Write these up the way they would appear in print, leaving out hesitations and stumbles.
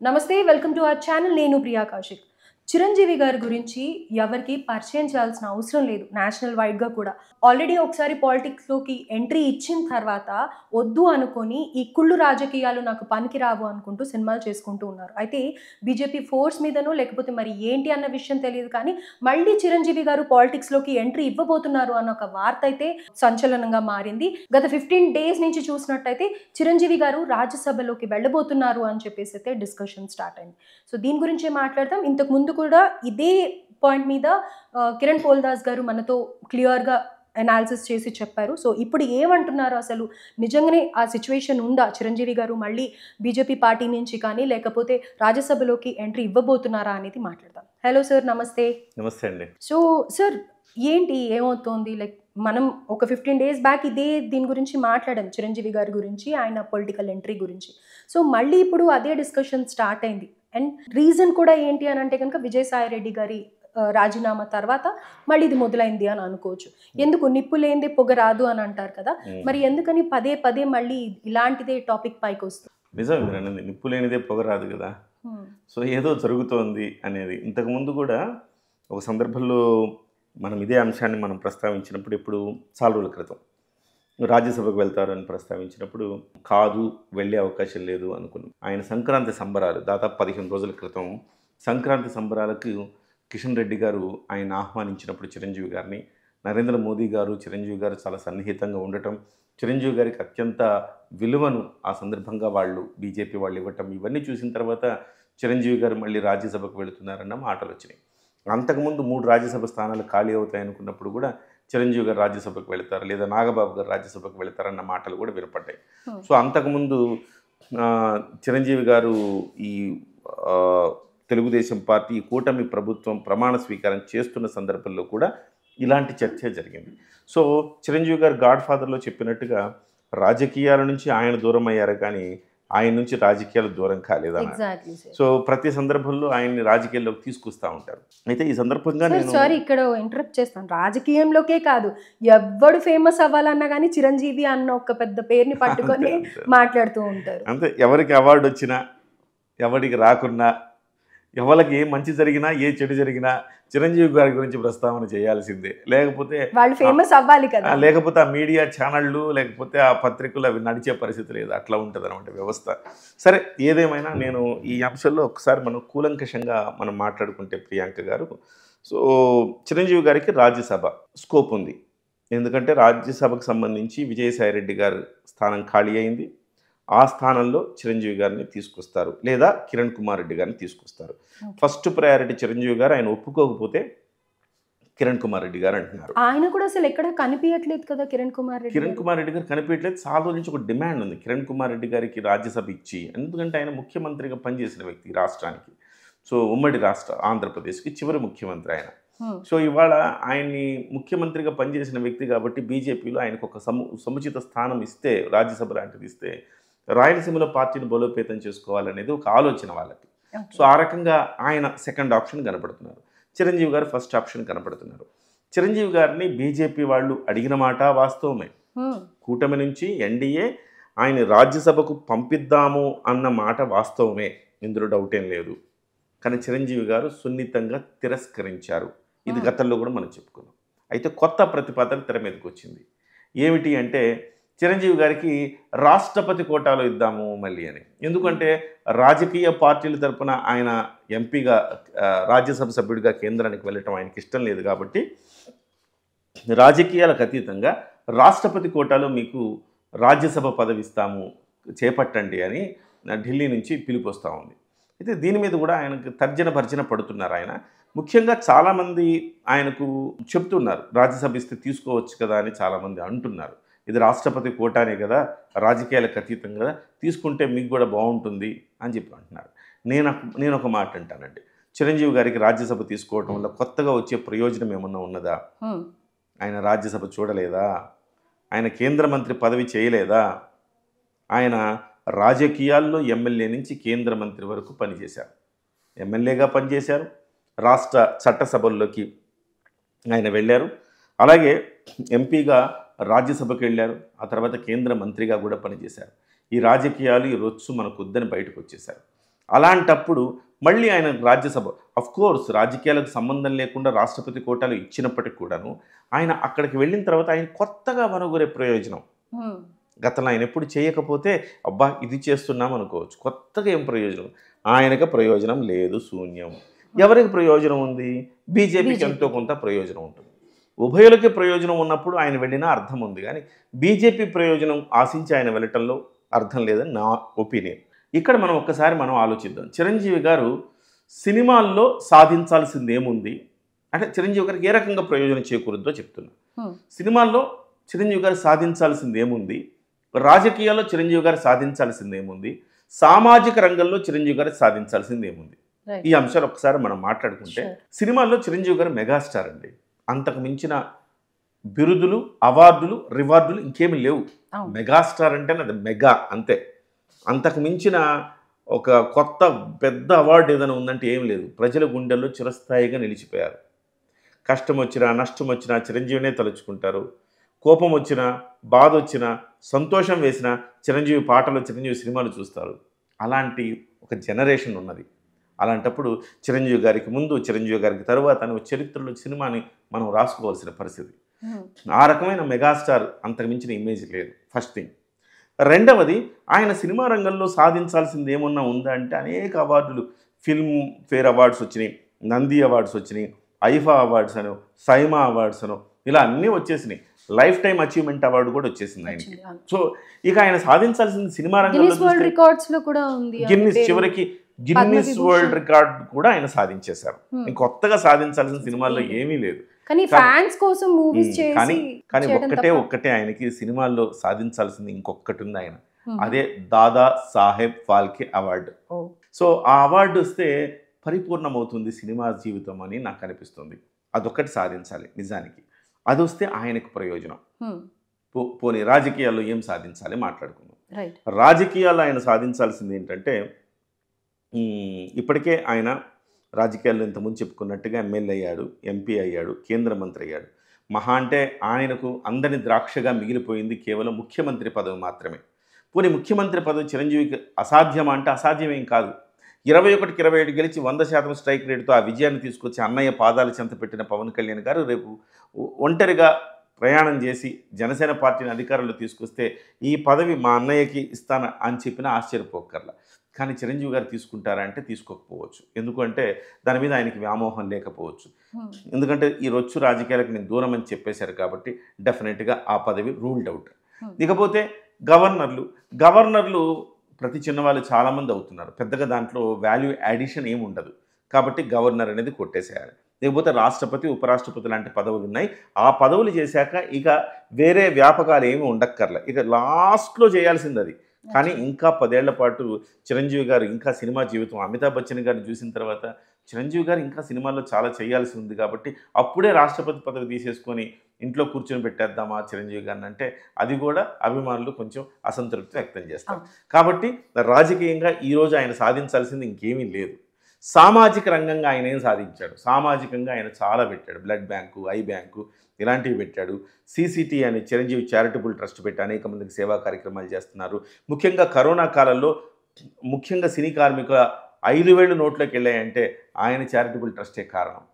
నమస్తే welcome to our channel నేను ప్రియా కౌశిక్ చిరంజీవి గారి గురించి ఎవరికి పరిచయం చేయాల్సిన అవసరం లేదు నేషనల్ వైడ్ గా కూడా ఆల్రెడీ ఒకసారి పాలిటిక్స్ లోకి ఎంట్రీ ఇచ్చిన తర్వాత వద్దు అనుకొని ఈ కుళ్ళు రాజకీయాలు నాకు పనికిరావు అనుకుంటూ సినిమాలు చేసుకుంటూ ఉన్నారు అయితే బీజేపీ ఫోర్స్ మీదనో లేకపోతే మరి ఏంటి అన్న విషయం తెలియదు కానీ మళ్ళీ చిరంజీవి గారు పాలిటిక్స్ లోకి ఎంట్రీ ఇవ్వబోతున్నారు అన్న ఒక వార్త అయితే సంచలనంగా మారింది గత 15 డేస్ నుంచి చూసినట్టయితే చిరంజీవి గారు రాజ్యసభలోకి వెళ్ళబోతున్నారు అని చెప్పేసి అయితే డిస్కషన్ స్టార్ట్ అయింది సో దీని గురించే మాట్లాడతాం ఇంతకు ముందు కూడా ఇదే పాయింట్ మీద కిరణ్ పోల్దాస్ గారు మనతో క్లియర్గా అనాలిసిస్ చేసి చెప్పారు సో ఇప్పుడు ఏమంటున్నారు అసలు నిజంగానే ఆ సిచ్యువేషన్ ఉందా చిరంజీవి గారు మళ్ళీ బీజేపీ పార్టీ నుంచి కానీ లేకపోతే రాజ్యసభలోకి ఎంట్రీ ఇవ్వబోతున్నారా అనేది మాట్లాడదాం హలో సార్ నమస్తే నమస్తే అండి సో సార్ ఏంటి ఏమవుతోంది లైక్ మనం ఒక 15 డేస్ బ్యాక్ దీని గురించి మాట్లాడాం చిరంజీవి గారి గురించి ఆయన పొలిటికల్ ఎంట్రీ గురించి సో మళ్ళీ ఇప్పుడు అదే డిస్కషన్ స్టార్ట్ అయింది అండ్ రీజన్ కూడా ఏంటి అని అంటే కనుక విజయసాయి రెడ్డి గారి రాజీనామా తర్వాత మళ్ళీ ఇది మొదలైంది అని అనుకోవచ్చు ఎందుకు నిప్పు లేనిదే పొగ రాదు అని అంటారు కదా మరి ఎందుకని పదే పదే మళ్ళీ ఇలాంటిదే టాపిక్ పైకి వస్తుంది నిజం మీరన్నది నిప్పు లేనిదే పొగ రాదు కదా సో ఏదో జరుగుతోంది అనేది ఇంతకుముందు కూడా ఒక సందర్భంలో మనం ఇదే అంశాన్ని మనం ప్రస్తావించినప్పుడు ఇప్పుడు చాలా రోజుల క్రితం రాజ్యసభకు వెళ్తారు అని ప్రస్తావించినప్పుడు కాదు వెళ్ళే అవకాశం లేదు అనుకున్నాం ఆయన సంక్రాంతి సంబరాలు దాదాపు 15 రోజుల క్రితం సంక్రాంతి సంబరాలకు కిషన్ రెడ్డి గారు ఆయన ఆహ్వానించినప్పుడు చిరంజీవి గారిని నరేంద్ర మోదీ గారు చిరంజీవి గారు చాలా సన్నిహితంగా ఉండటం చిరంజీవి గారికి అత్యంత విలువను ఆ సందర్భంగా వాళ్ళు బీజేపీ వాళ్ళు ఇవ్వటం ఇవన్నీ చూసిన తర్వాత చిరంజీవి గారు మళ్ళీ రాజ్యసభకు వెళుతున్నారన్న మాటలు వచ్చినాయి అంతకుముందు 3 రాజ్యసభ స్థానాలు ఖాళీ అవుతాయి అనుకున్నప్పుడు కూడా చిరంజీవి గారు రాజ్యసభకు వెళతారు లేదా నాగబాబు గారు రాజ్యసభకు వెళతారన్న మాటలు కూడా వినపడ్డాయి సో అంతకుముందు చిరంజీవి గారు ఈ తెలుగుదేశం పార్టీ కూటమి ప్రభుత్వం ప్రమాణ స్వీకారం చేస్తున్న సందర్భంలో కూడా ఇలాంటి చర్చ జరిగింది సో చిరంజీవి గారు గాడ్ ఫాదర్లో చెప్పినట్టుగా రాజకీయాల నుంచి ఆయన దూరం అయ్యారు కానీ ఆయన నుంచి రాజకీయాలు దూరం కాలేదన్న సో ప్రతి సందర్భంలో ఆయన్ని రాజకీయాల్లోకి తీసుకొస్తా ఉంటారు అయితే ఈ సందర్భంగా నేను సారీ ఇక్కడ ఇంటరప్ట్ చేస్తాను రాజకీయంలోకే కాదు ఎవడు ఫేమస్ అవ్వాలన్నా కానీ చిరంజీవి అన్న ఒక పెద్ద పేరుని పట్టుకొని మాట్లాడుతూ ఉంటారు అంతే ఎవరికి అవార్డు వచ్చినా ఎవరికి రాకున్నా ఎవరికి ఏ మంచి జరిగినా ఏ చెడు జరిగినా చిరంజీవి గారి గురించి ప్రస్తావన చేయాల్సిందే లేకపోతే వాళ్ళు ఫేమస్ అవ్వాలి కదా లేకపోతే ఆ మీడియా ఛానళ్ళు లేకపోతే ఆ పత్రికలు అవి నడిచే పరిస్థితి లేదు అట్లా ఉంటుంది అనమాట వ్యవస్థ సరే ఏదేమైనా నేను ఈ అంశంలో ఒకసారి మనం కూలంకషంగా మనం మాట్లాడుకుంటే ప్రియాంక గారు సో చిరంజీవి గారికి రాజ్యసభ స్కోప్ ఉంది ఎందుకంటే రాజ్యసభకు సంబంధించి విజయసాయి రెడ్డి గారి స్థానం ఖాళీ అయింది ఆ స్థానంలో చిరంజీవి గారిని తీసుకొస్తారు లేదా కిరణ్ కుమార్ రెడ్డి గారిని తీసుకొస్తారు ఫస్ట్ ప్రయారిటీ చిరంజీవి గారు ఆయన ఒప్పుకోకపోతే కిరణ్ కుమార్ రెడ్డి గారు అంటున్నారు ఆయన కూడా అసలు ఎక్కడ కనిపించట్లేదు కదా కిరణ్ కుమార్ రెడ్డి గారు కనిపించట్లేదు చాలా రోజుల నుంచి ఒక డిమాండ్ ఉంది కిరణ్ కుమార్ రెడ్డి గారికి రాజ్యసభ ఇచ్చి ఎందుకంటే ఆయన ముఖ్యమంత్రిగా పనిచేసిన వ్యక్తి రాష్ట్రానికి సో ఉమ్మడి రాష్ట్ర ఆంధ్రప్రదేశ్కి చివరి ముఖ్యమంత్రి ఆయన సో ఇవాళ ఆయన్ని ముఖ్యమంత్రిగా పనిచేసిన వ్యక్తి కాబట్టి బీజేపీలో ఆయనకు ఒక సముచిత స్థానం ఇస్తే రాజ్యసభ లాంటిది ఇస్తే రాయలసీమలో పార్టీని బలోపేతం చేసుకోవాలనేది ఒక ఆలోచన వాళ్ళకి సో ఆ రకంగా ఆయన సెకండ్ ఆప్షన్ కనపడుతున్నారు చిరంజీవి గారు ఫస్ట్ ఆప్షన్ కనపడుతున్నారు చిరంజీవి గారిని బీజేపీ వాళ్ళు అడిగిన మాట వాస్తవమే కూటమి నుంచి ఎన్డీఏ ఆయన రాజ్యసభకు పంపిద్దాము అన్న మాట వాస్తవమే ఇందులో డౌట్ ఏం లేదు కానీ చిరంజీవి గారు సున్నితంగా తిరస్కరించారు ఇది గతంలో కూడా మనం చెప్పుకున్నాం అయితే కొత్త ప్రతిపాదన తెర మీదకి వచ్చింది ఏమిటి అంటే చిరంజీవి గారికి రాష్ట్రపతి కోటాలో ఇద్దాము మళ్ళీ అని ఎందుకంటే రాజకీయ పార్టీల తరపున ఆయన ఎంపీగా రాజ్యసభ సభ్యుడిగా కేంద్రానికి వెళ్ళటం ఆయనకి ఇష్టం లేదు కాబట్టి రాజకీయాలకు అతీతంగా రాష్ట్రపతి కోటాలో మీకు రాజ్యసభ పదవి ఇస్తాము చేపట్టండి అని ఢిల్లీ నుంచి పిలుపు వస్తూ ఉంది అయితే దీని మీద కూడా ఆయనకు తర్జన పడుతున్నారు ఆయన ముఖ్యంగా చాలామంది ఆయనకు చెప్తున్నారు రాజ్యసభ ఇస్తే తీసుకోవచ్చు కదా అని చాలామంది అంటున్నారు ఇది రాష్ట్రపతి కోటానే కదా రాజకీయాలకు అతీతం కదా తీసుకుంటే మీకు కూడా బాగుంటుంది అని చెప్పి అంటున్నారు నేను ఒక మాట అంటానండి చిరంజీవి గారికి రాజ్యసభ తీసుకోవడం వల్ల కొత్తగా వచ్చే ప్రయోజనం ఏమన్నా ఉన్నదా ఆయన రాజ్యసభ చూడలేదా ఆయన కేంద్ర మంత్రి పదవి చేయలేదా ఆయన రాజకీయాల్లో ఎమ్మెల్యే నుంచి కేంద్ర మంత్రి వరకు పనిచేశారు ఎమ్మెల్యేగా పనిచేశారు రాష్ట్ర చట్టసభల్లోకి ఆయన వెళ్ళారు అలాగే ఎంపీగా రాజ్యసభకు వెళ్ళారు ఆ తర్వాత కేంద్ర మంత్రిగా కూడా పనిచేశారు ఈ రాజకీయాలు ఈ రొచ్చు మనకు వద్దని బయటకు వచ్చేశారు అలాంటప్పుడు మళ్ళీ ఆయన రాజ్యసభ కోర్స్ రాజకీయాలకు సంబంధం లేకుండా రాష్ట్రపతి కోటాలు ఇచ్చినప్పటికి కూడాను ఆయన అక్కడికి వెళ్ళిన తర్వాత ఆయన కొత్తగా మనగొరే ప్రయోజనం గతంలో ఆయన ఎప్పుడు చేయకపోతే అబ్బా ఇది చేస్తున్నాం అనుకోవచ్చు. కొత్తగా ఏం ప్రయోజనం? ఆయనకు ప్రయోజనం లేదు, శూన్యం. ఎవరికి ప్రయోజనం ఉంది? బీజేపీకి ఎంతో కొంత ప్రయోజనం ఉంటుంది. ఉభయులకి ప్రయోజనం ఉన్నప్పుడు ఆయన వెళ్ళినా అర్థం ఉంది, కానీ బీజేపీ ప్రయోజనం ఆశించి ఆయన వెళ్ళటంలో అర్థం లేదని నా ఒపీనియన్. ఇక్కడ మనం ఒక్కసారి ఆలోచిద్దాం. చిరంజీవి గారు సినిమాల్లో సాధించాల్సింది ఏముంది అంటే చిరంజీవి గారికి ఏ రకంగా ప్రయోజనం చేకూరుద్దో చెప్తున్నా. సినిమాల్లో చిరంజీవి గారు సాధించాల్సింది ఏముంది, రాజకీయాల్లో చిరంజీవి గారు సాధించాల్సింది ఏముంది, సామాజిక రంగంలో చిరంజీవి గారు సాధించాల్సింది ఏముంది, ఈ అంశాలు ఒకసారి మనం మాట్లాడుకుంటే సినిమాల్లో చిరంజీవి గారు మెగాస్టార్ అండి. అంతకు మించిన బిరుదులు, అవార్డులు, రివార్డులు ఇంకేమీ లేవు. మెగాస్టార్ అంటే అది మెగా అంతే. అంతకు మించిన ఒక కొత్త పెద్ద అవార్డు ఏదైనా ఉందంటే ఏం లేదు. ప్రజల గుండెల్లో చిరస్థాయిగా నిలిచిపోయారు. కష్టం వచ్చినా నష్టం వచ్చినా చిరంజీవినే తలుచుకుంటారు. కోపం వచ్చినా బాధ వచ్చినా సంతోషం వేసినా చిరంజీవి పాటలు, చిరంజీవి సినిమాలు చూస్తారు. అలాంటి ఒక జనరేషన్ ఉన్నది. అలాంటప్పుడు చిరంజీవి గారికి ముందు, చిరంజీవి గారికి తరువాత అని చరిత్రలో సినిమాని మనం రాసుకోవాల్సిన పరిస్థితి. ఆ రకమైన మెగాస్టార్ అంతకు మించిన ఇమేజ్ లేదు. First thing. రెండవది, ఆయన సినిమా రంగంలో సాధించాల్సింది ఏమన్నా ఉందా అంటే అనేక అవార్డులు, ఫిల్మ్ ఫేర్ అవార్డ్స్ వచ్చినాయి, నంది అవార్డ్స్ వచ్చినాయి, ఐఫా అవార్డ్స్ అనో, సైమా అవార్డ్స్ అనో ఇలా అన్నీ వచ్చేసినాయి. లైఫ్ టైమ్ అచీవ్మెంట్ అవార్డు కూడా వచ్చేసింది ఆయనకి. సో ఇక ఆయన సాధించాల్సింది సినిమా రంగంలో చివరికి గిన్నిస్ వరల్డ్ రికార్డ్ కూడా ఆయన సాధించేశారు. కొత్తగా సాధించాల్సిన సినిమాల్లో ఏమీ లేదు. కానీ ఒక్కటే ఆయనకి సినిమాల్లో సాధించాల్సింది ఇంకొకటి ఉంది. ఆయన అదే దాదా సాహెబ్ ఫాల్కే అవార్డు. సో ఆ అవార్డు వస్తే పరిపూర్ణమవుతుంది సినిమా జీవితం అని నాకు అనిపిస్తుంది. అదొక్కటి సాధించాలి నిజానికి. అది వస్తే ఆయనకు ప్రయోజనం. పోనీ రాజకీయాల్లో ఏం సాధించాలి మాట్లాడుకుందాం. రాజకీయాల్లో ఆయన సాధించాల్సింది ఏంటంటే, ఇప్పటికే ఆయన రాజకీయాల్లో ఇంతకుముందు చెప్పుకున్నట్టుగా ఎమ్మెల్యే అయ్యాడు, ఎంపీ అయ్యాడు, కేంద్ర మంత్రి అయ్యాడు. మహా అంటే ఆయనకు అందని ద్రాక్షగా మిగిలిపోయింది కేవలం ముఖ్యమంత్రి పదవి మాత్రమే. పోనీ ముఖ్యమంత్రి పదవి చిరంజీవికి అసాధ్యమా అంటే అసాధ్యమేం కాదు. 21కి 27 గెలిచి 100% స్ట్రైక్ రేటుతో ఆ విజయాన్ని తీసుకొచ్చి అన్నయ్య పాదాల చెంత పెట్టిన పవన్ కళ్యాణ్ గారు రేపు ఒంటరిగా ప్రయాణం చేసి జనసేన పార్టీని అధికారంలో తీసుకొస్తే ఈ పదవి మా అన్నయ్యకి ఇస్తాను అని చెప్పినా ఆశ్చర్యపోకర్లా. కానీ చిరంజీవి గారు తీసుకుంటారా అంటే తీసుకోకపోవచ్చు. ఎందుకంటే దాని మీద ఆయనకి వ్యామోహం లేకపోవచ్చు. ఎందుకంటే ఈ రొచ్చు రాజకీయాలకు నేను దూరం అని చెప్పేశారు కాబట్టి డెఫినెట్గా ఆ పదవి రూల్డ్ అవుట్. ఇకపోతే గవర్నర్లు ప్రతి చిన్నవాళ్ళు చాలామంది అవుతున్నారు. పెద్దగా దాంట్లో వాల్యూ యాడిషన్ ఏమి ఉండదు కాబట్టి గవర్నర్ అనేది కొట్టేసేయాలి. లేకపోతే రాష్ట్రపతి, ఉపరాష్ట్రపతి లాంటి పదవులు ఉన్నాయి. ఆ పదవులు చేశాక ఇక వేరే వ్యాపకాలు ఏమి ఉండక్కర్లే. ఇక లాస్ట్లో చేయాల్సింది అది. కానీ ఇంకా 10 ఏళ్ల పాటు చిరంజీవి గారు ఇంకా సినిమా జీవితం, అమితాబ్ బచ్చన్ గారిని చూసిన తర్వాత చిరంజీవి గారు ఇంకా సినిమాల్లో చాలా చేయాల్సి ఉంది కాబట్టి అప్పుడే రాష్ట్రపతి పదవి తీసేసుకొని ఇంట్లో కూర్చొని పెట్టేద్దామా చిరంజీవి గారిని అంటే అది కూడా అభిమానులు కొంచెం అసంతృప్తి వ్యక్తం చేస్తారు. కాబట్టి రాజకీయంగా ఈరోజు ఆయన సాధించాల్సింది ఇంకేమీ లేదు. సామాజిక రంగంగా ఆయన ఏం సాధించాడు? సామాజికంగా ఆయన చాలా పెట్టాడు. బ్లడ్ బ్యాంకు, ఐ బ్యాంకు ఇలాంటివి పెట్టాడు. CCT అని చిరంజీవి చారిటబుల్ ట్రస్ట్ పెట్టి అనేక మందికి సేవా కార్యక్రమాలు చేస్తున్నారు. ముఖ్యంగా కరోనా కాలంలో ముఖ్యంగా సినీ కార్మికుల 5,000 నోట్లోకి వెళ్ళాయంటే ఆయన చారిటబుల్ ట్రస్టే కారణం.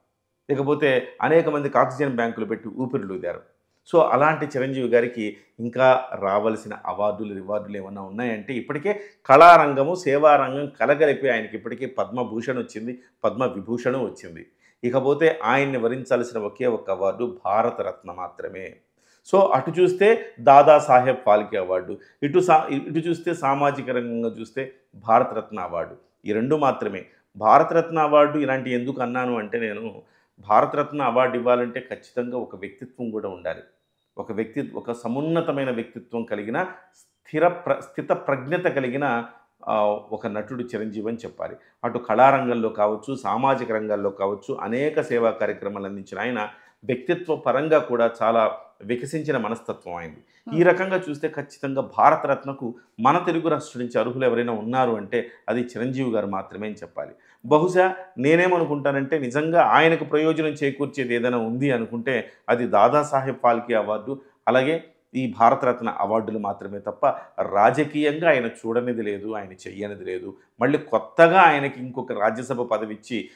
లేకపోతే అనేక మందికి ఆక్సిజన్ బ్యాంకులు పెట్టి ఊపిరిలూదారు. సో అలాంటి చిరంజీవి గారికి ఇంకా రావాల్సిన అవార్డులు, రివార్డులు ఏమన్నా ఉన్నాయంటే ఇప్పటికే కళారంగము, సేవారంగం కలగలిపి ఆయనకి ఇప్పటికే పద్మభూషణ్ వచ్చింది, పద్మవిభూషణం వచ్చింది. ఇకపోతే ఆయన్ని వరించాల్సిన ఒకే ఒక అవార్డు భారతరత్న మాత్రమే. సో అటు చూస్తే దాదాసాహెబ్ ఫాల్కే అవార్డు, ఇటు చూస్తే సామాజిక రంగంగా చూస్తే భారతరత్న అవార్డు. ఈ రెండు మాత్రమే. భారతరత్న అవార్డు ఇలాంటి ఎందుకు అన్నాను అంటే, నేను భారతరత్న అవార్డు ఇవ్వాలంటే ఖచ్చితంగా ఒక వ్యక్తిత్వం కూడా ఉండాలి. ఒక సమున్నతమైన వ్యక్తిత్వం కలిగిన స్థిత ప్రజ్ఞత కలిగిన ఒక నటుడు చిరంజీవి అని చెప్పాలి. అటు కళారంగంలో కావచ్చు, సామాజిక రంగాల్లో కావచ్చు అనేక సేవా కార్యక్రమాలు అందించిన ఆయన వ్యక్తిత్వ పరంగా కూడా చాలా వికసించిన మనస్తత్వం అయింది. ఈ రకంగా చూస్తే ఖచ్చితంగా భారతరత్నకు మన తెలుగు రాష్ట్రం నుంచి అర్హులు ఎవరైనా ఉన్నారు అంటే అది చిరంజీవి గారు మాత్రమే అని చెప్పాలి. బహుశా నేనేమనుకుంటానంటే నిజంగా ఆయనకు ప్రయోజనం చేకూర్చేది ఏదైనా ఉంది అనుకుంటే అది దాదాసాహెబ్ ఫాల్కే అవార్డు, అలాగే ఈ భారతరత్న అవార్డులు మాత్రమే తప్ప రాజకీయంగా ఆయన చూడనిది లేదు, ఆయన చెయ్యనిది లేదు. మళ్ళీ కొత్తగా ఆయనకి ఇంకొక రాజ్యసభ పదవి ఇచ్చి